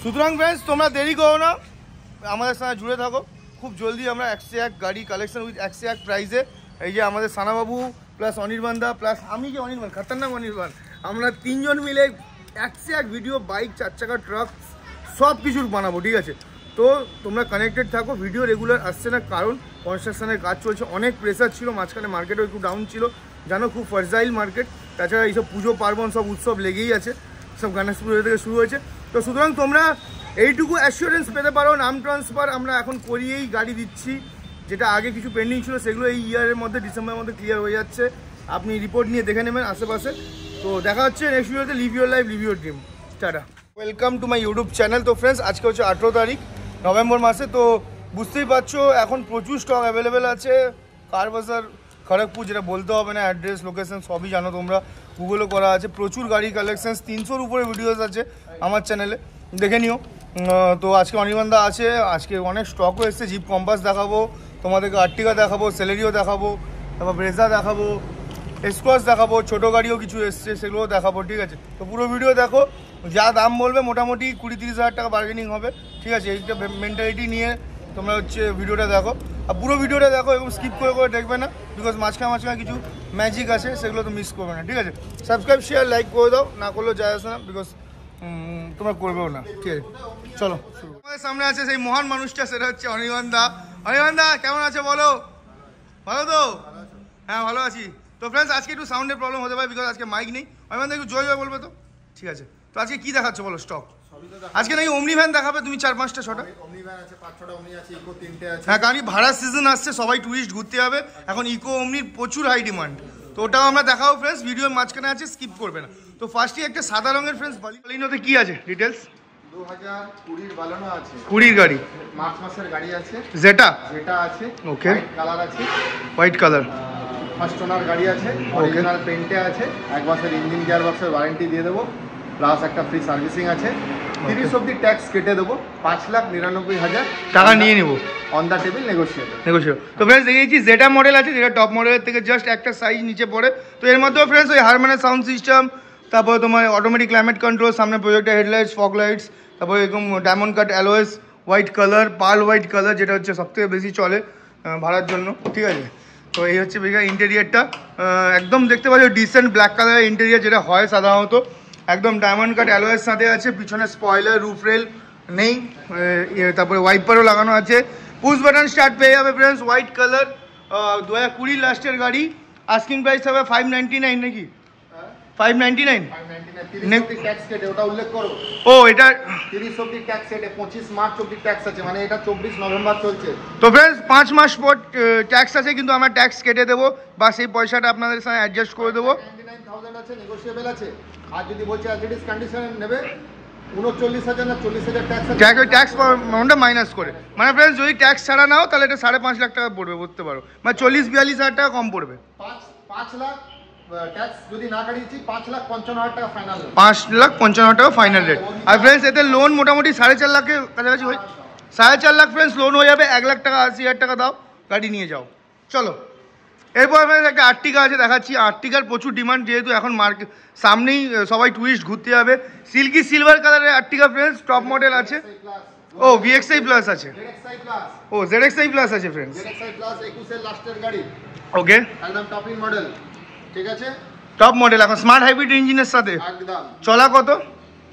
সুতরাং ফ্রেন্ডস তোমরা দেরি করো না, আমাদের সাথে জুড়ে থাকো। খুব জলদি আমরা 101 গাড়ি কালেকশন উইথ 101 প্রাইসে, এই যে আমাদের সানাবাবু প্লাস অনির্বাণ দা প্লাস আমি কি অনির্বাণ খতরনাক অনির্বাণ, আমরা তিনজন মিলে 101 ভিডিও, বাইক, 4 চাকা, ট্রাক সব কিছুর বানাবো, ঠিক আছে? তো তোমরা কানেক্টেড থাকো। ভিডিও রেগুলার আসছে না কারণ কনস্ট্রাকশনের কাজ চলছে, অনেক প্রেসার ছিল, মাঝখানে মার্কেটও একটু ডাউন ছিল, জানো খুব ফার্জাইল মার্কেট। তাছাড়া এইসব পুজো পার্বণ সব উৎসব লেগেই আছে, সব গণেশ পুজো থেকে শুরু হয়েছে। তো সুতরাং তোমরা এইটুকু অ্যাসিওরেন্স পেতে পারো, নাম ট্রান্সফার আমরা এখন করিয়েই গাড়ি দিচ্ছি। যেটা আগে কিছু পেন্ডিং ছিল সেগুলো এই ইয়ারের মধ্যে, ডিসেম্বরের মধ্যে ক্লিয়ার হয়ে যাচ্ছে। আপনি রিপোর্ট নিয়ে দেখে নেবেন আশেপাশে। তো দেখা হচ্ছে নেক্সট ভিডিওতে। Live your life, live your dream. টাটা, welcome to my YouTube channel. তো ফ্রেন্ডস আজকে হচ্ছে 18 তারিখ নভেম্বর মাসে। তো বুঝতেই পারছো এখন প্রচুর স্টক অ্যাভেলেবেল আছে। কার বাজার খড়গপুর, যেটা বলতে হবে না, অ্যাড্রেস লোকেশন সবই জানো তোমরা, গুগলও করা আছে। প্রচুর গাড়ি কালেকশানস, 300-র উপরে ভিডিওস আছে আমার চ্যানেলে, দেখে নিও। তো আজকে অনির্বাণদা আছে, আজকে অনেক স্টকও এসছে। জিপ কম্পাস দেখাবো তোমাদেরকে, আর্টিকা দেখাবো, সেলেরিও দেখাবো, তারপর ব্রেজা দেখাবো, এক্সক্রস দেখাবো, ছোটো গাড়িও কিছু এসছে সেগুলোও দেখাবো, ঠিক আছে? তো পুরো ভিডিও দেখো, যা দাম বলবে মোটামুটি 20-30 হাজার টাকা বার্গেনিং হবে, ঠিক আছে? এইটা মেন্টালিটি নিয়ে তোমরা হচ্ছে ভিডিওটা দেখো, আর পুরো ভিডিওটা দেখো এবং স্কিপ করে করে দেখবে না, বিকজ মাঝখানে কিছু ম্যাজিক আছে, সেগুলো তো মিস করবে না, ঠিক আছে? সাবস্ক্রাইব, শেয়ার, লাইক করে দাও, না করলেও যায় আসে না, বিকজ তোমরা করবেও না, ঠিক আছে? চলো, আমাদের সামনে আছে সেই মহান মানুষটা, সেটা হচ্ছে অনির্বাণ দা। অনির্বাণ দা কেমন আছে বলো? ভালো তো? হ্যাঁ ভালো আছি। তো ফ্রেন্ডস আজকে একটু সাউন্ডের প্রবলেম হতে পারে, বিকজ আজকে মাইক নেই। অনির্বাণ দা একটু জয় বলবে তো? ঠিক আছে। তো আজকে কি দেখাচ্ছ বলো স্টক? আজকে নাকি ওমনি ভ্যান দেখাবে তুমি 4-5টা 6টা ওমনি ভ্যান আছে, 5-6টা ওমনি আছে, ইকো 3টে আছে। হ্যাঁ, কারণ কি ভাড়ার সিজন আসছে, সবাই টুরিস্ট ঘুরতে যাবে এখন, ইকো ওমনির প্রচুর হাই ডিমান্ড। তো ওটাও আমরা দেখাবো ফ্রেন্ডস, ভিডিওর মাঝখানে আছে, স্কিপ করবে না। তো ফার্স্টে একটা সাদা রঙের ফ্রেন্ডস বালিনোতে কি আছে ডিটেলস? 2020 বালানো আছে, 20 গাড়ি, মার্চ মাসের গাড়ি আছে, যেটা আছে, ওকে, কালার আছে, হোয়াইট কালার, ফার্স্ট ওনার গাড়ি আছে, অরিজিনাল পেন্টে আছে, 1 বছর ইঞ্জিন গিয়ার বক্সের ওয়ারেন্টি দিয়ে দেবো, প্লাস একটা ফ্রি সার্ভিসিং আছে। 30 অবধি ট্যাক্স কেটে দেবো, 5,99,000 টাকা নিয়ে নেবো, অন দ্য টেবিল নেগোশিয়েবল। তো ফ্রেন্ডস দেখেছি যেটা মডেল আছে, যেটা টপ মডেলের থেকে জাস্ট একটা সাইজ নিচে পড়ে। তো এর মধ্যেও ফ্রেন্ডস ওই হারমানের সাউন্ড সিস্টেম, তারপরে তোমার অটোমেটিক ক্লাইমেট কন্ট্রোল, সামনে প্রজেক্টর হেডলাইটস, ফগ লাইটস, তারপরে এরকম diamond cut alloys, white colour, pearl white colour, যেটা হচ্ছে সবথেকে বেশি চলে ভাড়ার জন্য, ঠিক আছে? তো এই হচ্ছে বেকার ইন্টেরিয়ারটা, একদম দেখতে পাচ্ছ ডিসেন্ট ব্ল্যাক কালারের ইন্টেরিয়ার, যেটা হয় সাধারণত। একদম ডায়মন্ড কাট অ্যালয়ের সাথে আছে, পিছনে স্পয়লার, রুফ রেল নেই, তারপরে ওয়াইপারও লাগানো আছে। পুশ বাটন স্টার্ট পেয়ে যাবে ফ্রেন্ডস, হোয়াইট কালার, 2020 লাস্টের গাড়ি। আস্কিং প্রাইস হবে 599 নাকি? 599 ট্যাক্স কেটে ওটা উল্লেখ করো। ও এটা 30 অবধি ট্যাক্স কেটে 25 মার্চ অবধি ট্যাক্স আছে, মানে এটা 24 নভেম্বর চলছে। তো ফ্রেন্ডস 5 মাস পর ট্যাক্স আছে, কিন্তু আমরা ট্যাক্স কেটে দেবো বা সেই পয়সাটা আপনাদের সাথে অ্যাডজাস্ট করে দেবো। 99,000 আছে, নেগোশিয়েবল আছে। আর যদি বলছে অ্যাজ ইট ইজ কন্ডিশন নেবে 39,000 না 40,000 ট্যাক্স আছে, ট্যাক্স অ্যামাউন্টটা মাইনাস করে। মানে ফ্রেন্ডস যদি ট্যাক্স ছাড়া নাও তাহলে এটা 5.5 লাখ টাকা পড়বে, বলতে পারো, মানে 40-42 হাজার টাকা কম পড়বে। 5 লাখ ট্যাক্স যদি না কাটিয়েছি 5,55,000 টাকা ফাইনাল, 5,55,000 টাকা ফাইনাল রেট। আর ফ্রেন্ডস এতে লোন মোটামুটি 4.5 লাখের কাছাকাছি হয়, 4.5 লাখ ফ্রেন্ডস লোন হয়ে যাবে। 1 লাখ টাকা 80,000 টাকা দাও, গাড়ি নিয়ে যাও। চলো এরপর ফ্রেন্ডস একটা আর্টিকা আছে, দেখাচ্ছি। আর্টিকার প্রচুর ডিমান্ড, যেহেতু এখন মার্কেট সামনেই সবাই টুরিস্ট ঘুরতে যাবে। সিল্কি সিলভার কালারের আর্টিকা ফ্রেন্ডস, টপ মডেল আছে। ও VXI প্লাস আছে, ও ZXI প্লাস আছে ফ্রেন্ডস, ZXI প্লাস 21 এর লাস্টের গাড়ি, ওকে, একদম টপ ইন মডেল, ঠিক আছে? টপ মডেল, এখন স্মার্ট হাইব্রিড ইঞ্জিনের সাথে। একদম চলা কত?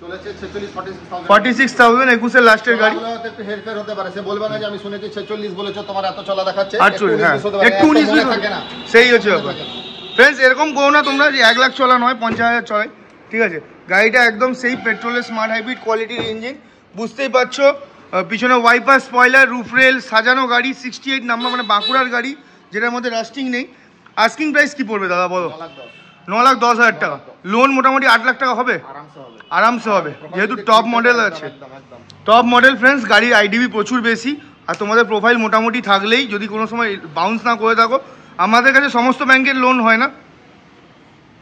চলেছে 46-46,000। 46,000 21 লাস্টের গাড়ি। একটু হেরফের হতে পারে, সে বলবে না যে আমি শুনেছি 46 বলেছো, তোমার এত চলা দেখাচ্ছে, একটু 19 থাকে না, সেই হচ্ছে ব্যাপার। ফ্রেন্ডস এরকম করো না তোমরা যে 1 লাখ চলা নয়, 50,000 চলে, ঠিক আছে? গাড়িটা একদম সেই পেট্রোলের স্মার্ট হাইব্রিড কোয়ালিটির ইঞ্জিন, বুঝতেই পারছো। পিছনে ওয়াইপার, স্পয়লার, রুফ রেল, সাজানো গাড়ি, 68 নাম্বার, মানে বাঁকুড়ার গাড়ি, যেটার মধ্যে রাস্টিং নেই। আস্কিং প্রাইস কি পড়বে দাদা বলো? 9,10,000 টাকা। লোন মোটামুটি 8 লাখ টাকা হবে, আরামসে হবে, যেহেতু টপ মডেল আছে। টপ মডেল ফ্রেন্ডস, গাড়ির IDV প্রচুর বেশি, আর তোমাদের প্রোফাইল মোটামুটি থাকলেই, যদি কোনো সময় বাউন্স না করে থাকো, আমাদের কাছে সমস্ত ব্যাংকের লোন হয় না।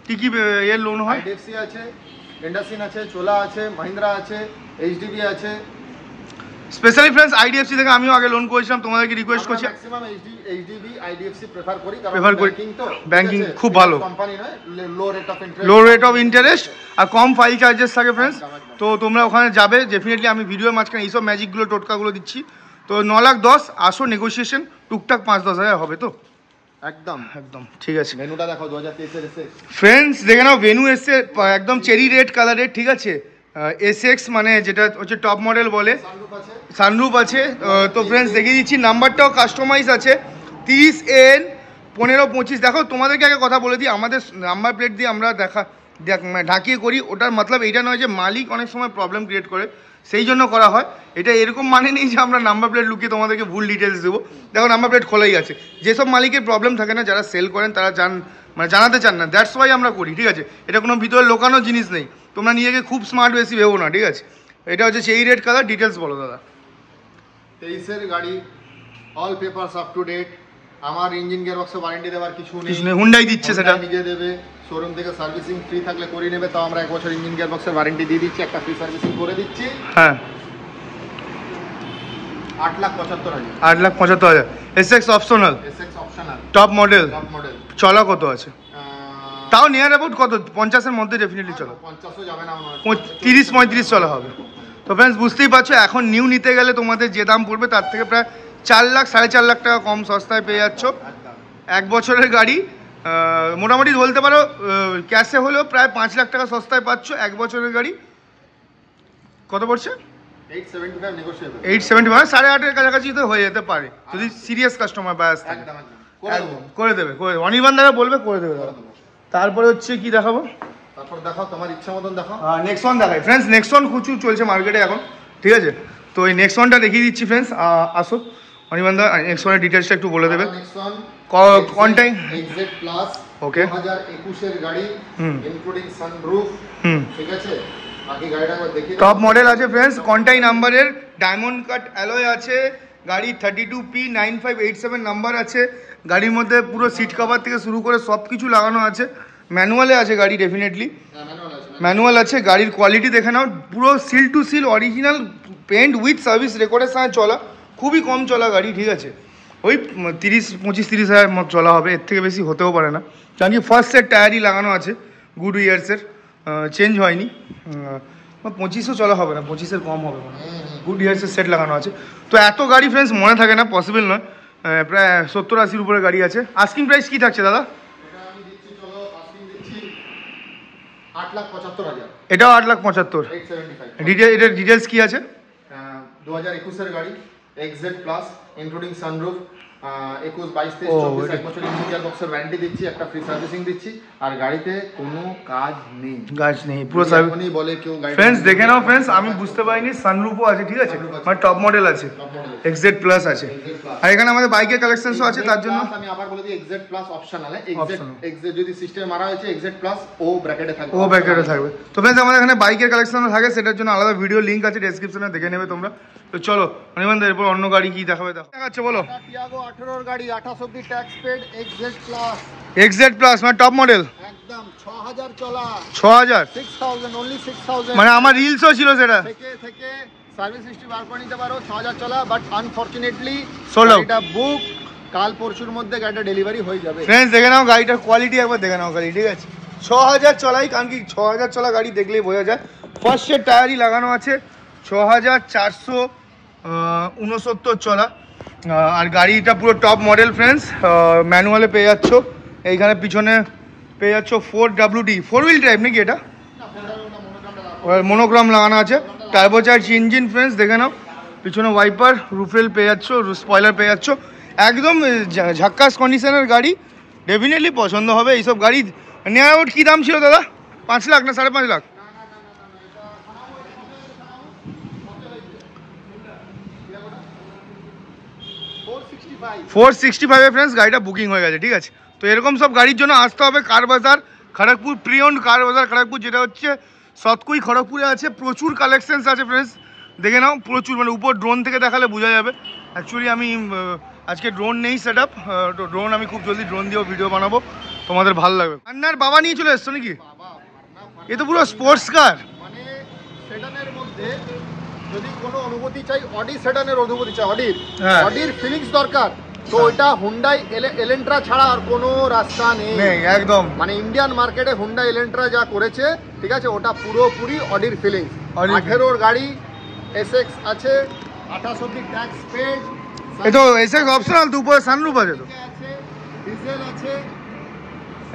কি কি এর লোন হয়? IDFC আছে, ইন্ডাসিন আছে, চোলা আছে, মহিন্দ্রা আছে, HDB আছে, স্পেশালি ফ্রেন্ডস আইডিএফসি থেকে আমিও আগে লোন করেছিলাম, তোমাদেরকে রিকোয়েস্ট করছি ম্যাক্সিমাম এইচডিবি আইডিএফসি প্রেফার করি, কারণ প্রেফার করি, ব্যাংকিং তো ব্যাংকিং খুব ভালো, কোম্পানি নয়, লো রেট অফ ইন্টারেস্ট আর কম ফাইল চার্জেস থাকে ফ্রেন্ডস। তো তোমরা ওখানে যাবে ডেফিনেটলি, আমি ভিডিওর মাঝখানে এইসব ম্যাজিকগুলো টোটকাগুলো দিচ্ছি। তো 9,10,000 আসো, নেগোসিয়েশন টুকটাক 5-10 হাজার হবে তো একদম একদম ঠিক আছে। মেনুটা দেখো 2023 এর এসে ফ্রেন্ডস দেখে নাও, ভেনু এসছে একদম চেরি রেড কালারের, ঠিক আছে। এসএক্স মানে যেটা হচ্ছে টপ মডেল বলে, সানরুফ আছে, সানরুফ আছে। তো ফ্রেন্ডস দেখিয়ে দিচ্ছি, নাম্বারটাও কাস্টমাইজ আছে 30N 1525। দেখো তোমাদেরকে আগে কথা বলে দিই, আমাদের নাম্বার প্লেট দিয়ে আমরা ঢাকিয়ে করি, ওটার মতলব এইটা নয় যে মালিক অনেক সময় প্রবলেম ক্রিয়েট করে, সেই জন্য করা হয়। এটা এরকম মানে নেই যে আমরা নাম্বার প্লেট লুকিয়ে তোমাদেরকে ভুল ডিটেলস দেবো। দেখো নাম্বার প্লেট খোলাই আছে, যেসব মালিকের প্রবলেম থাকে না, যারা সেল করেন তারা জানাতে চান না, দ্যাটস ওয়াই আমরা করি, ঠিক আছে। এটা কোনো ভিতরে লোকানো জিনিস নেই, তোমরা নিজেকে খুব স্মার্ট বেশি ভেবো না, ঠিক আছে। এটা হচ্ছে সেই রেড কালার, ডিটেলস বলো দাদা। 23 এর গাড়ি, all papers up to date. আমার ইঞ্জিন গিয়ারবক্সে ওয়ারেন্টি দেওয়ার কিছু নেই, হুন্ডাই দিচ্ছে, সেটা নিজে দেবে, শোরুম থেকে সার্ভিসিং ফ্রি থাকলে করে নেবে, তাও আমরা 1 বছর ইঞ্জিন গিয়ারবক্সের ওয়ারেন্টি দিয়ে দিচ্ছি, একটা ফ্রি সার্ভিসিং করে দিচ্ছি। হ্যাঁ 8,75,000, 8,75,000 Essex optional, Essex optional, top model. Top model. চলা কত আছে তাও নিয়ার অ্যাবাউট কত? 50-এর মধ্যে ডেফিনেটলি চলো, 50ও যাবে না, 30-35 চলা হবে। তো ফ্রেন্ডস বুঝতেই পারছো, এখন নিউ নিতে গেলে তোমাদের যে দাম পড়বে তার থেকে প্রায় 4 লাখ 4.5 লাখ টাকা কম সস্তায় পেয়ে যাচ্ছ। 1 বছরের গাড়ি মোটামুটি বলতে পারো ক্যাশে হলেও প্রায় 5 লাখ টাকা সস্তায় পাচ্ছ 1 বছরের গাড়ি। কত পড়ছে? 875 নেগোশিয়েবল, 875, 8.5-এর কাছাকাছি তো হয়ে যেতে পারে যদি সিরিয়াস কাস্টমার বায়াস থাকে। করে দেবে, অনির্বাণ দাদা বলবে করে দেবে দাদা। তারপরে হচ্ছে কি দেখাবো? তারপর দেখাও তোমার ইচ্ছা মতন দেখাও। নেক্সট ওয়ান দেখাই ফ্রেন্ডস, নেক্সট ওয়ান প্রচুর চলছে মার্কেটে এখন, ঠিক আছে। তো এই নেক্সট ওয়ানটা দেখিয়ে দিচ্ছি ফ্রেন্ডস, আসো অনির্বাণ দা নেক্সট ওয়ানের ডিটেলসটা একটু বলে দেবে। নেক্সট ওয়ান কনটাইম এক্সজেড প্লাস, ওকে 2021 এর গাড়ি, ইনক্লুডিং সানরুফ, ঠিক আছে। বাকি গাড়িটা আমরা দেখি, টপ মডেল আছে ফ্রেন্ডস, কন্টাই নাম্বারের, ডায়মন্ড কাট অ্যালয় আছে, গাড়ি 32P9587 নাম্বার আছে। গাড়ির মধ্যে পুরো সিট কভার থেকে শুরু করে সব কিছু লাগানো আছে, ম্যানুয়ালে আছে গাড়ি ডেফিনেটলি, ম্যানুয়াল আছে। গাড়ির কোয়ালিটি দেখে নাও, পুরো seal to seal original paint with service রেকর্ডের সঙ্গে চলা, খুবই কম চলা গাড়ি, ঠিক আছে। ওই 25-30 হাজার মতো চলা হবে, এর থেকে বেশি হতেও পারে না, কারণ কি ফার্স্ট সেট টায়ারই লাগানো আছে গুড ইয়ার্সের, চেঞ্জ হয়নি। 25ও চলা হবে না, 25-এর কম হবে না, গুড ইয়ার্সের সেট লাগানো আছে। তো এত গাড়ি ফ্রেন্ডস মনে থাকে না, পসিবল নয়। প্রায় 70-80-র উপরে গাড়ি আছে। আস্কিং প্রাইস কি থাকছে দাদা? এটাও 8,75,000। এটার ডিটেলস কি আছে? 2021 এর গাড়ি, এক্সজেড প্লাস, ইনক্লুডিং সানরুফ, 21, 22, 23, 24 1 বছর ইঞ্জিন গিয়ারবক্সের ওয়ারেন্টি দিচ্ছি, একটা ফ্রি সার্ভিসিং দিচ্ছি, আর গাড়িতে কোনো কাজ নেই, পুরো সার্ভিস বলে কেউ গাড়ি। ফ্রেন্ডস দেখে নাও ফ্রেন্ডস, আমি বুঝতে পারিনি, সানরুফও আছে, ঠিক আছে, মানে টপ মডেল আছে, এক্সজেড প্লাস আছে, আর এখানে আমাদের বাইকের কালেকশনসও আছে। তার জন্য আমি আবার বলে দিই, এক্সজেড প্লাস অপশনাল, এক্সজেড যদি সিস্টেমে মারা হয়েছে, এক্সজেড প্লাস ও ব্র্যাকেটে থাকবে, তো ফ্রেন্ডস আমাদের এখানে বাইকের কালেকশনও থাকে, সেটার জন্য আলাদা ভিডিও লিংক আছে ডেসক্রিপশনে, দেখে নেবে তোমরা। তো চলো অনির্বাণ দা, এরপর অন্য গাড়ি কি দেখাবে দেখাচ্ছে বলো। টিয়াগো 18 এর গাড়ি, 28 অবধি ট্যাক্স পেড, এক্সজেড প্লাস মানে টপ মডেল, একদম 6000 চলা, 6000, 6000 অনলি 6000, মানে আমার রিলসও ছিল সেটা থেকে সার্ভিস হিস্ট্রি বার করে নিতে পারো, 6000 চলা, বাট আনফরচুনেটলি সোল্ড আউট। এটা বুক, কাল পরশুর মধ্যে গাড়িটা ডেলিভারি হয়ে যাবে। ফ্রেন্ডস দেখে নাও গাড়িটার কোয়ালিটি, একবার দেখে নাও গাড়ি, ঠিক আছে। 6000 চলাই, কারণ কি 6000 চলা গাড়ি দেখলেই বোঝা যায়। ফার্স্ট সেট টায়ারই লাগানো আছে, 6469 চলা, আর গাড়িটা পুরো টপ মডেল ফ্রেন্ডস, ম্যানুয়ালে পেয়ে যাচ্ছ। এইখানে পিছনে পেয়ে যাচ্ছ 4WD, 4 হুইল ড্রাইভ নাকি এটা, মনোগ্রাম লাগানো আছে, টার্বোচার্জ ইঞ্জিন ফ্রেন্ডস দেখে নাও। পিছনে ওয়াইপার, রুফরেল পেয়ে যাচ্ছ, স্পয়লার পেয়ে যাচ্ছ, একদম ঝাক্কাস কন্ডিশনের গাড়ি, ডেফিনেটলি পছন্দ হবে এইসব গাড়ি। নিয়ার অ্যাবাউট কী দাম ছিল দাদা? 5 লাখ না 5.5 লাখ? 465 ফ্রেন্ডস গাড়িটা বুকিং হয়ে গেছে, ঠিক আছে। তো এরকম সব গাড়ির জন্য আসতে হবে কার বাজার খড়গপুর, প্রিয়ন্ড কার বাজার খড়গপুর, যেটা হচ্ছে সতকুই খড়গপুরে আছে। প্রচুর কালেকশনস আছে ফ্রেন্ডস, দেখে নাও, প্রচুর, মানে উপর ড্রোন থেকে দেখালে বোঝা যাবে। অ্যাকচুয়ালি আমি আজকে ড্রোন নেই সেট আপ, তো ড্রোন আমি খুব জলদি ড্রোন দিয়েও ভিডিও বানাবো, তোমাদের ভালো লাগবে। আন্নার বাবা নিয়ে চলে এসছো নাকি? এ তো পুরো স্পোর্টস কার, মানে সেডানের মধ্যে যদি কোনো অনুভূতি চাই, অডি সেডানের অনুভূতি চাই, অডির ফিলিংস দরকার, তো ওইটা হুন্ডাই এলেন্ট্রা ছাড়া আর কোনো রাস্তা নেই একদম। মানে ইন্ডিয়ান মার্কেটে হুন্ডাই এলেন্ট্রা যা করেছে, ঠিক আছে, ওটা পুরোপুরি অডির ফিলিংস। 18 গাড়ি, এসএক্স আছে, 28 অব্দি ট্যাক্স পেড, এই তো এসএক্স অপশনাল, তো উপরে সানরুফ আছে, তো ডিজেল আছে,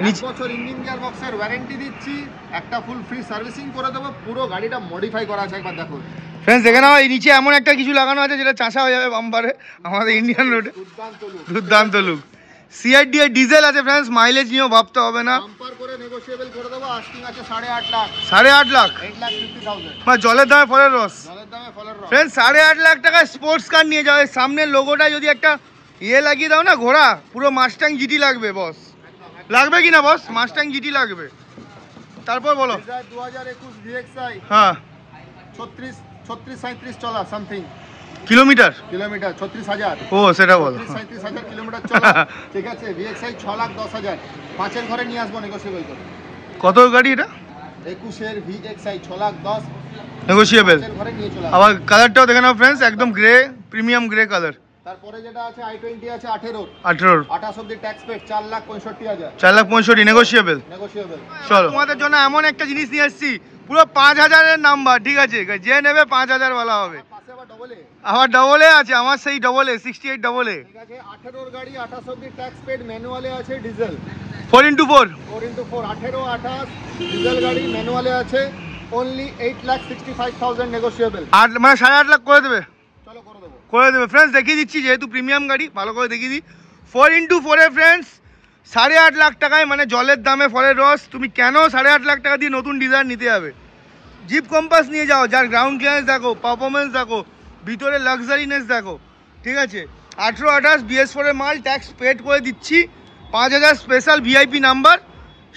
1 বছর ইঞ্জিন গিয়ার বক্সের ওয়ারেন্টি দিচ্ছি, একটা ফুল ফ্রি সার্ভিসিং করে দেবো, পুরো গাড়িটা মডিফাই করা আছে, একবার দেখো ফ্রেন্ডস। দেখে নাও এই নিচে এমন একটা কিছু লাগানো আছে যেটা চাষা হয়ে যাবে বাম্পারে আমাদের ইন্ডিয়ান রোডে, দুর্দান্ত লুক। সিআরডি এর ডিজেল আছে ফ্রেন্ডস, মাইলেজ নিয়েও ভাবতে হবে না, বাম্পার করে নেগোশিয়েবল করে দেবো। আস্কিং আছে 8.5 লাখ, 8.5 লাখ, 8,50,000 মানে জলের দামে ফলের রস। জলের দামে ফলের রস ফ্রেন্ডস 8.5 লাখ টাকায় স্পোর্টস কার নিয়ে যাও, সামনের লোগোটা যদি একটা লাগিয়ে দাও না, ঘোড়া, পুরো মাস্টাং জিটি লাগবে বস। লাগবে কি না বস? মাস্টাং জিটি লাগবে। তারপর বলো 2021 ভিএক্সআই, হ্যাঁ 36-37 চলা সামথিং কিলোমিটার, 36,000, ও সেটা বলো, 37,000 কিলোমিটার চলা, ঠিক আছে। ভিএক্সআই 6,10,000, 5 ঘরে নিয়ে আসবো নেগোশিয়েবল করে। কত গাড়ি এটা? 21 এর ভিএক্সআই 6,10,000 নেগোশিয়েবল। 5 ঘরে নিয়ে চলে। আবার কালারটাও দেখে নাও ফ্রেন্ডস, একদম গ্রে, প্রিমিয়াম গ্রে কালার। তারপরে যেটা আছে i20 আছে 18 28 অব্দি ট্যাক্স পেড, 4,65,000, 4,65,000 নেগোশিয়েবল। নেগোশিয়েবল। চলো তোমাদের জন্য এমন একটা জিনিস নিয়ে এসেছি, পুরো 5,000 এর নাম্বার, ঠিক আছে, যে নেবে 5,000 বলা হবে। পাশে আবার ডবল এ, আমার ডবল এ আছে, আমার সেই ডবল এ 68 ডবল এ, ঠিক আছে। 18 গাড়ি, 28 অব্দি ট্যাক্স পেড, ম্যানুয়ালে আছে ডিজেল, 4x4, 4x4, 18 28 ডিজেল গাড়ি ম্যানুয়ালে আছে, অনলি 8,65,000 নেগোশিয়েবল। মানে 8.5 লাখ করে দেবে, চলো করে দেবো, করে দেবে ফ্রেন্ডস। দেখিয়ে দিচ্ছি, যেহেতু প্রিমিয়াম গাড়ি, ভালো করে দেখিয়ে দিই। 4x4 এ ফ্রেন্ডস 8.5 লাখ টাকায়, মানে জলের দামে ফলের রস। তুমি কেন 8.5 লাখ টাকা দিয়ে নতুন ডিজাইন নিতে যাবে? জিপ কম্পাস নিয়ে যাও, যার গ্রাউন্ড ক্লিয়ারেন্স দেখো, পারফরমেন্স দেখো, ভিতরে লাক্সারিনেস দেখো, ঠিক আছে। 18-28 BS4 এর মাল, ট্যাক্স পেড করে দিচ্ছি, 5,000 স্পেশাল ভিআইপি নাম্বার,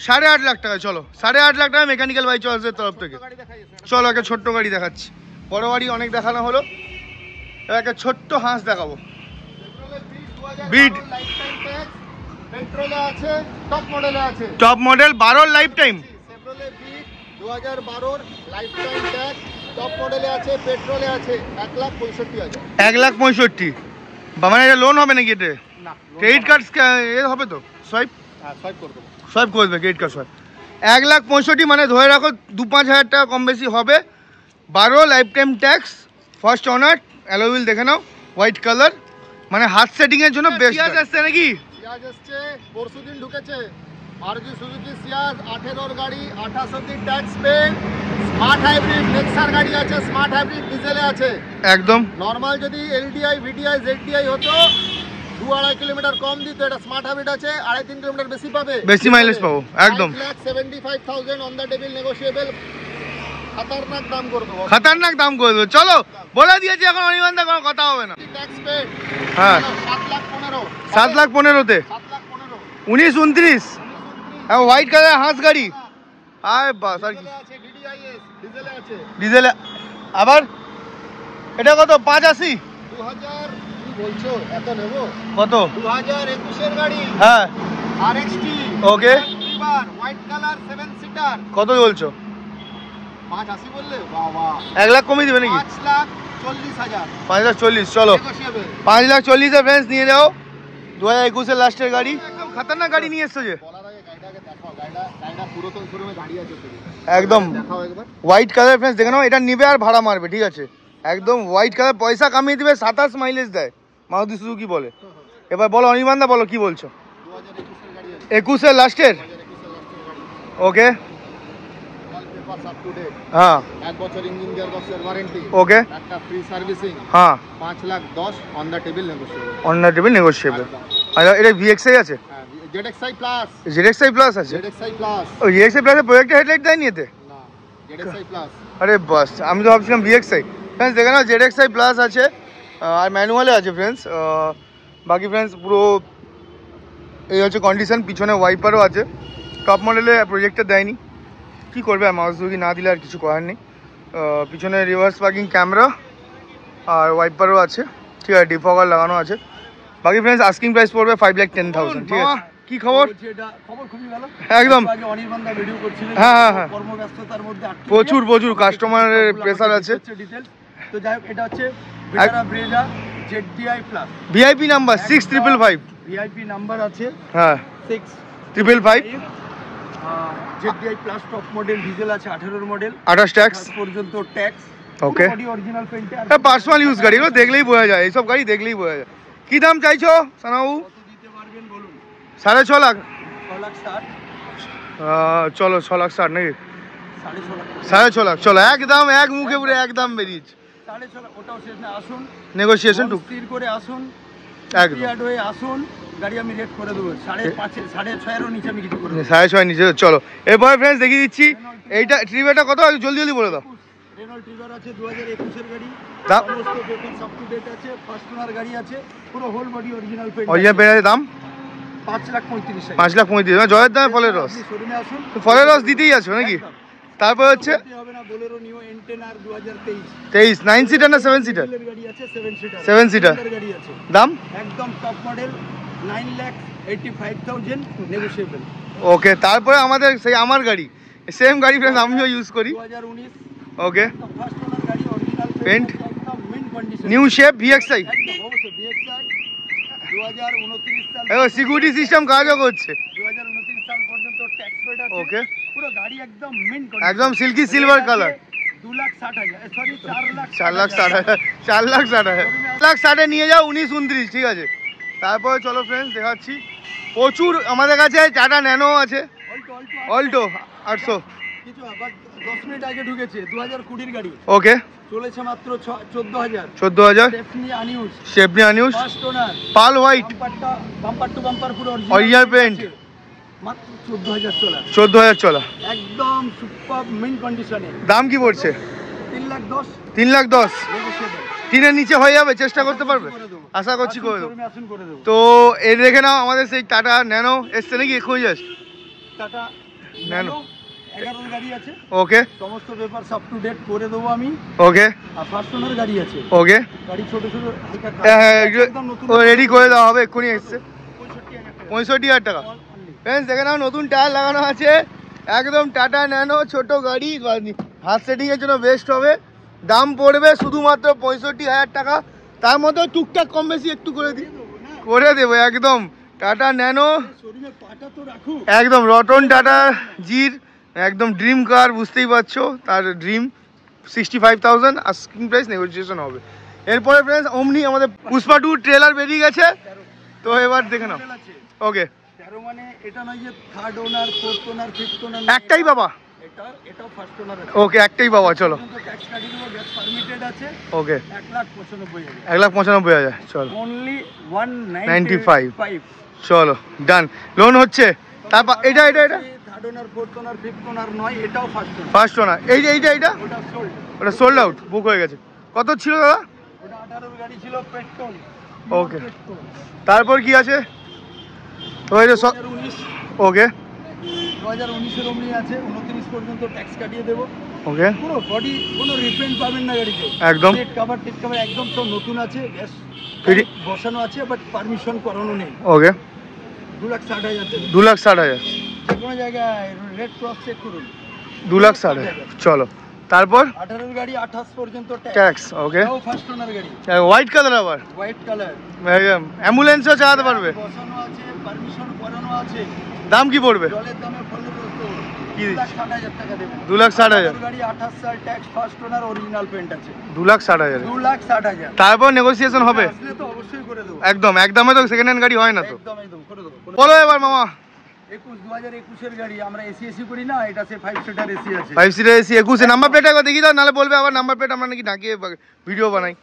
8.5 লাখ টাকা। চলো 8.5 লাখ টাকা মেকানিক্যাল বাই চয়েসের তরফ থেকে। গাড়ি দেখাই আছে। চলো একটা ছোট্ট গাড়ি দেখাচ্ছি, বড় গাড়ি অনেক দেখানো হলো, এবার একটা ছোট্ট হাঁস দেখাবো। বিট লাইফটাইম ট্যাক্স, পেট্রোলে আছে, টপ মডেলে আছে, top model 12 life time. Chevrolet Beat 2012 lifetime tax, top মডেলে আছে, পেট্রোলে আছে, 1,65,000। 1,65,000, মানে এটা লোন হবে নাকি? এটা না, ক্রেডিট কার্ড এ হবে তো, সোয়াইপ সোয়াইপ করে দেবো। সোয়াইপ করে দেবে, ক্রেডিট কার্ড সোয়াইপ। 1,65,000 মানে ধরে রাখো 2-5 হাজার টাকা কম বেশি হবে। 12 life time tax, first owner, alloy wheel দেখে নাও, হোয়াইট কালার, মানে হাত সেটিং এর জন্য বেস্ট। সিয়াজ আসছে নাকি? সিয়াজ আসছে, পরশুদিন ঢুকেছে মারুতি সুজুকি সিয়াজ, 18 গাড়ি, 28 অব্দি ট্যাক্স পেড, স্মার্ট হাইব্রিড নেক্সার গাড়ি আছে, স্মার্ট হাইব্রিড ডিজেলে আছে একদম। নরমাল যদি এলডিআই ভিডিআই জেডডিআই হতো 2-2.5 কিলোমিটার কম দিত, এটা স্মার্ট হাইব্রিড আছে 2.5-3 কিলোমিটার বেশি পাবে, বেশি মাইলেজ পাবো একদম। 5,75,000 অন দ্য টেবিল নেগোশিয়েবল। খতরনাক দাম করে দেবো, খতরনাক দাম করে দেবো। চলো বলে দিয়েছি, এখন অনির্বাণ দা কোনো কথা হবে না। ট্যাক্স পেড, হ্যাঁ 7,15,000, 7,15,000-তে 7,15,000, 19-29 হোয়াইট কালার হাঁস গাড়ি। আয় বাস, আর কি আছে, ডিডিআইএস ডিজেলে আছে, ডিজেলে। আবার এটা কত? 580। 2000 কি বলছো, এত নেবো? কত? 2021 এর গাড়ি, হ্যাঁ আরএক্সটি, ওকে, হোয়াইট কালার 7 সিটার। কত বলছো? 580 বললে? বাহ বাহ, 1 লাখ কমিয়ে দিবে নাকি? 5,40,000, 5,40,000। চলো নেগোশিয়েবল। 5,40,000 ফ্রেন্ডস নিয়ে যাও। 2021 এর লাস্টের গাড়ি, একদম খতরনাক গাড়ি নিয়ে এসছো যে, বলার আগে গাড়িটাকে দেখাও, গাড়িটা পুরাতন শোরুমে দাঁড়িয়ে আছে তো, একদম দেখাও একবার। হোয়াইট কালার ফ্রেন্ডস দেখে নাও, এটা নিবে আর ভাড়া মারবে, ঠিক আছে, একদম হোয়াইট কালার, পয়সা কামিয়ে দিবে, 27 মাইলেজ দেয়, মারুতি সুজুকি বলে। এবার বলো অনির্বাণ দা, বলো কি বলছো? 2021 এর গাড়ি আছে, 21 এর লাস্টের, 2021 এর গাড়ি, okay, all papers up to date, হ্যাঁ 1 বছর ইঞ্জিন গিয়ার বক্সের ওয়ারেন্টি, ওকে, একটা ফ্রি সার্ভিসিং, হ্যাঁ 5,10,000 on the table negotiable. On the table negotiable. আচ্ছা এটা VXI আছে, ZXi প্লাস, ZXI প্লাস আছে। ZXi প্লাস, ও ZXI প্লাসে প্রজেক্টর হেডলাইট দেয়নি এতে? না ZXi প্লাস। আরে বাস, আমি তো ভাবছিলাম VXI। ফ্রেন্ডস দেখে নাও, ZXI প্লাস আছে, আর ম্যানুয়ালে আছে ফ্রেন্ডস। বাকি ফ্রেন্ডস পুরো এই হচ্ছে কন্ডিশন, পিছনে ওয়াইপারও আছে। টপ মডেলে প্রজেক্টর দেয়নি, কী করবে, আর মাউস দুকি না দিলে আর কিছু করার নেই। পিছনে রিভার্স পার্কিং ক্যামেরা আর ওয়াইপারও আছে, ঠিক আছে, ডিফগার লাগানো আছে। বাকি ফ্রেন্ডস আস্কিং প্রাইস পড়বে 5,10,000, ঠিক আছে। কি খবর? খবর খুবই ভালো, একদম। আগে অনির্বাণ দা ভিডিও করছিলেন, হ্যাঁ হ্যাঁ হ্যাঁ, কর্মব্যস্ততার মধ্যে প্রচুর কাস্টমারের প্রেসার আছে। ডিটেইলস তো যাই হোক, এটা হচ্ছে ভিটারা Brezza ZDI plus VIP number 6555। VIP number আছে হ্যাঁ 6555 555 ZDI plus top model, diesel আছে 18 মডেল, 28 ট্যাক্স পর্যন্ত ট্যাক্স। ওকে, বডি অরিজিনাল পেইন্টে আর পার্সোনাল ইউজ গাড়ি, এগুলো দেখলেই বোঝা যায়, এইসব গাড়ি দেখলেই বোঝা যায়। কি দাম চাইছো সানাবাবু? কত দিতে পারবেন বলুন? 6.5 লাখ? 6,60,000 চলো 6,60,000 নাকি? 6,50,000 6.5 লাখ চলো, একদম এক মুখে পুরো একদম বেরিয়েছে। 6,50,000 ওটাও শেষ না, আসুন নেগোসিয়েশন টুক স্থির করে আসুন, একদম ইয়ার্ড হয়ে আসুন, গাড়ি আমি রেট করে দেবো 5.5 6,500 নিচে আমি কিছু করে দেবো। 6.5 নিচে। চলো এরপরে ফ্রেন্ডস দেখিয়ে দিচ্ছি এইটা ট্রিপেটা কত, জলদি জলদি বলে দাও। রেনল্ড ট্রিগার আছে 2021 এর গাড়ি, দাম? সমস্ত পেপারস আপ টু ডেট আছে, ফার্স্ট ওনার গাড়ি আছে, পুরো whole body original paint. Original পেয়ে দাম 5,35,000 5,35,000, জয়ের দামে ফলের রস। শোরুমে আসুন, ফলের রস দিতেই আছো নাকি? তারপর হচ্ছে দিতে হবে না, বোলেরো নিও N10 আর 2023 23 9 সিটার না 7 সিটার? এর গাড়ি আছে 7 সিটার 7 সিটার গাড়ি আছে, দাম একদম টপ মডেল 9,85,000 নেগোশিয়েবল। ওকে, তারপরে আমাদের সেই আমার গাড়ি, সেম গাড়ি ফ্রেন্ডস আমিও ইউজ করি। 2019 ওকে, ফার্স্ট ওনার গাড়ি, অরিজিনাল Paint? একদম mint condition, new shape VXI, একদম অবশ্যই DXi 2029 সাল, দেখো সিকিউরিটি সিস্টেম কাজও করছে। 2029 সাল পর্যন্ত ট্যাক্স পেড আছে। ওকে, পুরো গাড়ি একদম মিন কন্ডিশন, একদম সিল্কি সিলভার কালার। 2,60,000 সরি 4,60,000 4,60,000 নিয়ে যাও 19-29, ঠিক আছে। তারপরে চলো ফ্রেন্ডস দেখাচ্ছি, প্রচুর আমাদের কাছে টাটা ন্যানো আছে, অল্টো 800। কিছু আবার 10 মিনিট আগে ঢুকেছে 2020 গাড়ি, ওকে, চলেছে মাত্র 14,000। 14,000 stepney unused, stepney unused, first owner, pearl white, bumper to bumper পুরো Original paint। মাত্র 14,000 চলা, 14,000 চলা, একদম সুপার মিন কন্ডিশনে। দাম কি পড়ছে? 3,10,000 3,10,000। নেগোশিয়েবল, 3-এর নিচে হয়ে যাবে, চেষ্টা করতে পারবে? করে দেবো, আশা করছি করে দেবো। শোরুমে আসুন করে দেবো। তো এই দেখে নাও আমাদের সেই টাটা ন্যানো এসছে নাকি এক্ষুনি জাস্ট? Tata nano. ন্যানো 11 গাড়ি আছে, ওকে সমস্ত পেপার আপ টু ডেট করে দেবো আমি। ওকে আর ফার্স্ট ওনার গাড়ি আছে, ওকে, গাড়ি ছোট ছোট হালকা হ্যাঁ একদম নতুন, রেডি করে দেওয়া হবে, এক্ষুনি এসছে। 65,000 টাকা 65,000 টাকা ফ্রেন্ডস, দেখে নাও নতুন টায়ার লাগানো আছে, একদম টাটা ন্যানো ছোট গাড়ি, হাত সেটিংয়ের জন্য বেস্ট হবে। দাম পড়বে শুধুমাত্র 65,000 টাকা, তার মধ্যে টুকটাক কম বেশি একটু করে দিই, করে দেবো একদম। টাটা ন্যানো শোরুমে পাটা তো রাখুন, একদম রতন টাটা জির একদম ড্রিম কার, বুঝতেই পারছো তার ড্রিম। 65,000 আস্কিং প্রাইস, নেগোসিয়েশন হবে। এরপরে ফ্রেন্ডস ওমনি আমাদের পুষ্পা 2 ট্রেলার বেরিয়ে গেছে, তো এবার দেখে নাও। আছে ওকে, 13 মানে এটা নয় যে থার্ড ওনার, ফোর্থ ওনার, ফিফথ ওনার, একটাই বাবা। এটাও ফার্স্ট ওনার আছে। ওকে, একটাই বাবা। চলো ট্যাক্স কাটি দেবো, গ্যাস পারমিটেড আছে, ওকে, 1,95,000 1,95,000 চলো, অনলি 95 195। চলো ডান। লোন হচ্ছে, তারপর এটা এটা এটা থার্ড ওনার, ফোর্থ ওনার, ফিফথ ওনার নয়, এটাও ফার্স্ট ওনার, ফার্স্ট ওনার। এইটা এইটা এইটা ওটা সোল্ড, ওটা সোল্ড আউট, বুক হয়ে গেছে। কত ছিল দাদা? ওটা 18 গাড়ি ছিল, পেট্রোল। ওকে, তারপর কি আছে? ওই যে 2019 ওকে 2019 অমনি আছে, 29 পর্যন্ত ট্যাক্স কাটিয়ে দেবো। ওকে, পুরো বডি কোনো রিপেন্ট পাবেন না গাড়িতে, একদম সিট কভার টিট কভার একদম সব নতুন আছে, গ্যাস ফিরি- বসানো আছে, বাট পারমিশন করানো নেই। ওকে, 2,60,000 টাকা 2,60,000 যে কোনো জায়গায় রেড ক্রস চেক করুন। 2,60,000 চলো। তারপর 18 গাড়ি 28 পর্যন্ত ট্যাক্স। ওকে, ফার্স্ট ওনার গাড়ি, হোয়াইট কালার, আবার হোয়াইট কালার, অ্যাম্বুলেন্সও চালাতে পারবে। বসানো আছে, পারমিশন করানো আছে। দাম কি পড়বে? জলের দামে ফলের রস তো কি? 2,60,000 টাকা দেবেন। 2,60,000 গাড়ি 28 সাল, tax, first owner, original paint আছে। 2,60,000 2,60,000 তারপর নেগোসিয়েশন হবে আসলে তো অবশ্যই করে দেবো, একদম। একদমে তো সেকেন্ড হ্যান্ড গাড়ি হয় না তো। একদম করে দেবো। বলো এবার মামা। 2021 এর গাড়ি, আমরা এসি করি না, এটা সে 5 সিটার এসি আছে। 5 সিটার এসি 21 নাম্বার প্লেট একবার দেখি দাও, নাহলে বলবে আবার নাম্বার প্লেট আমরা নাকি ঢাকিয়ে ভিডিও বানাই।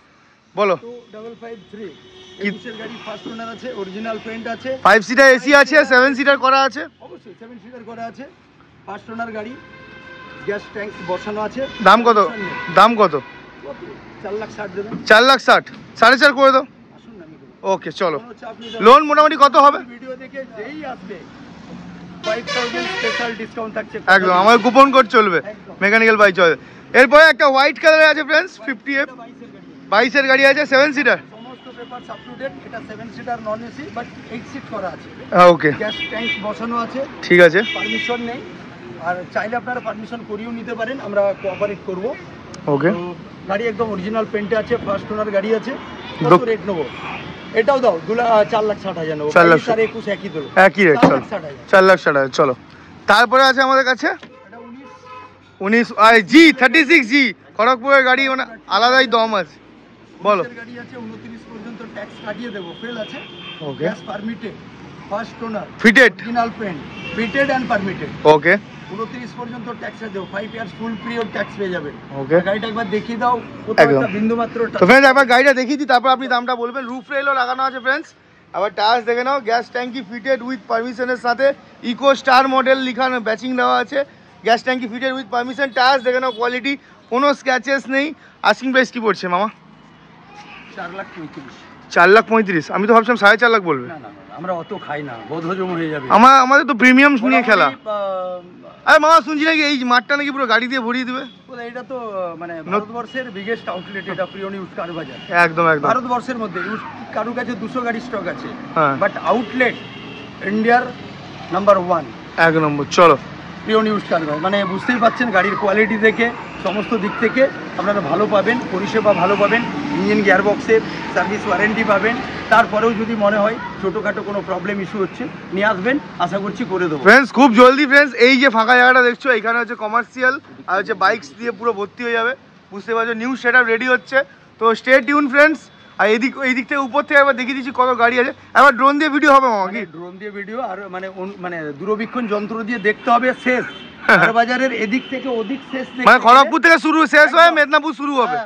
বলো 2553 21 এর গাড়ি, ফার্স্ট ওনার আছে, অরিজিনাল পেন্ট আছে, 5 সিটার এসি আছে, 7 সিটার করা আছে। অবশ্যই 7 সিটার করা আছে, ফার্স্ট ওনার গাড়ি, গ্যাস ট্যাঙ্ক বসানো আছে। দাম কত? দাম কত? 4,60,000 দেবেন। 4,60,000 4.5 করে দাও। আসুন না, আমি করে ওকে চলো। কোনো চাপ নেই। লোন মোটামুটি কত হবে? ভিডিও দেখে যেই আসবে 5,000 স্পেশাল ডিসকাউন্ট থাকছে একদম, আমার কুপন কোড চলবে, মেকানিক্যাল বাইক চলবে। এরপরে একটা হোয়াইট কালার আছে ফ্রেন্ডস, 50F 22 এর গাড়ি আছে, 7 সিটার। সমস্ত পেপারস আপ টু ডেট, এটা 7 seater non AC, but 8 seat করা আছে, ওকে গ্যাস ট্যাঙ্ক বসানো আছে, ঠিক আছে। পারমিশন নেই, আর চাইলে আপনারা পারমিশন করিয়েও নিতে পারেন, আমরা কোঅপারেট করব। ওকে। তো গাড়ি একদম অরিজিনাল পেন্টে আছে, ফার্স্ট ওনার গাড়ি আছে। কত রেট নেবো? এটাও দাও 4,60,000 নেবো। 4,60,000 আর 21 একই দেবো, একই রেট। চলো 4,60,000। 4,60,000 চলো। তারপরে আছে আমাদের কাছে এটা 19 G36G খড়গপুরের গাড়ি, মানে আলাদাই দম আছে। বলো। গাড়ি আছে 29 পর্যন্ত ট্যাক্স কাটিয়ে দেবো, ফেল আছে। Okay. Gas permitted, first owner, fitted. Original paint, fitted and permitted. Okay. 29 পর্যন্ত ট্যাক্স দেবো, 5 ইয়ার্স ফুল পিরিয়ড ট্যাক্স পেয়ে যাবেন। ওকে। গাড়িটা একবার দেখিয়ে দাও, কোথাও একদম। একটা বিন্দু মাত্র তো ফ্রেন্ডস একবার গাড়িটা দেখিয়ে দিই, তারপর আপনি দামটা বলবেন। রুফ রেলও লাগানো আছে ফ্রেন্ডস, আবার টায়ার্স দেখে নাও। গ্যাস ট্যাঙ্কি ফিটেড উইথ পারমিশনের সাথে, ইকো স্টার মডেল লিখানো ব্যাচিং দেওয়া আছে। গ্যাস ট্যাঙ্কি ফিটেড উইথ পারমিশন, টায়ার্স দেখে নাও কোয়ালিটি, কোনো স্ক্র্যাচেস নেই। আস্কিং প্রাইস কি পড়ছে মামা? 4,35,000। 4,35,000। আমি তো ভাবছিলাম 4.5 বলবে। না না না, আমরা অত খাই না, বোধহজম হয়ে যাবে। আমাদের তো প্রিমিয়াম নিয়ে খেলা। মোটামুটি, আরে মামা শুনছি নাকি এই মাঠটা নাকি পুরো গাড়ি দিয়ে ভরিয়ে দিবে। এটা তো মানে ভারতবর্ষের বিগেস্ট আউটলেট, এটা প্রিয়ন ইউজ কার বাজার। একদম একদম। ভারতবর্ষের মধ্যে ইউজ কারুর কাছে 200 গাড়ি স্টক আছে, হ্যাঁ। বাট আউটলেট ইন্ডিয়ার নাম্বার 1 এক নম্বর। চলো। প্রিয়ন ইউজ কার বাজার, মানে বুঝতেই পাচ্ছেন গাড়ির কোয়ালিটি দেখে, সমস্ত দিক থেকে আপনারা ভালো পাবেন, পরিষেবা ভালো পাবেন, ইঞ্জিন গিয়ারবক্সের সার্ভিস ওয়ারেন্টি পাবেন। তারপরেও যদি মনে হয় ছোটোখাটো কোনো প্রবলেম ইস্যু হচ্ছে, নিয়ে আসবেন, আশা করছি করে দেবো। ফ্রেন্ডস খুব জলদি ফ্রেন্ডস, এই যে ফাঁকা জায়গাটা দেখছো এখানে হচ্ছে কমার্শিয়াল আর হচ্ছে বাইকস দিয়ে পুরো ভর্তি হয়ে যাবে, বুঝতে পারছো। নিউ সেটআপ রেডি হচ্ছে, তো স্টে টিউন ফ্রেন্ডস। আর এই দিক থেকে উপর থেকে একবার দেখিয়ে দিচ্ছি কত গাড়ি আছে। একবার ড্রোন দিয়ে ভিডিও হবে মামা কি? ড্রোন দিয়ে ভিডিও আর মানে দূরবীক্ষণ যন্ত্র দিয়ে দেখতে হবে শেষ বাজারের এদিক থেকে ওদিক শেষ, মানে খড়গপুর থেকে শুরু শেষ হয়ে মেদিনীপুর শুরু হবে।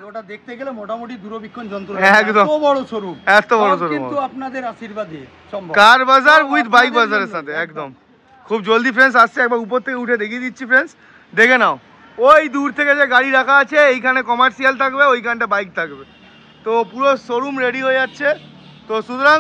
ওটা দেখতে গেলে মোটামুটি দূরবীক্ষণ যন্ত্র, একদম। এত বড় শোরুম, এত বড় শোরুম কিন্তু আপনাদের আশীর্বাদে সম্ভব। কার বাজার উইথ বাইক বাজারের সাথে একদম। খুব জলদি ফ্রেন্ডস আসছে, একবার উপর থেকে উঠে দেখিয়ে দিচ্ছি ফ্রেন্ডস, দেখে নাও। ওই দূর থেকে যে গাড়ি রাখা আছে, এইখানে কমার্শিয়াল থাকবে, ওইখানটা বাইক থাকবে, তো পুরো শোরুম রেডি হয়ে যাচ্ছে। তো সুতরাং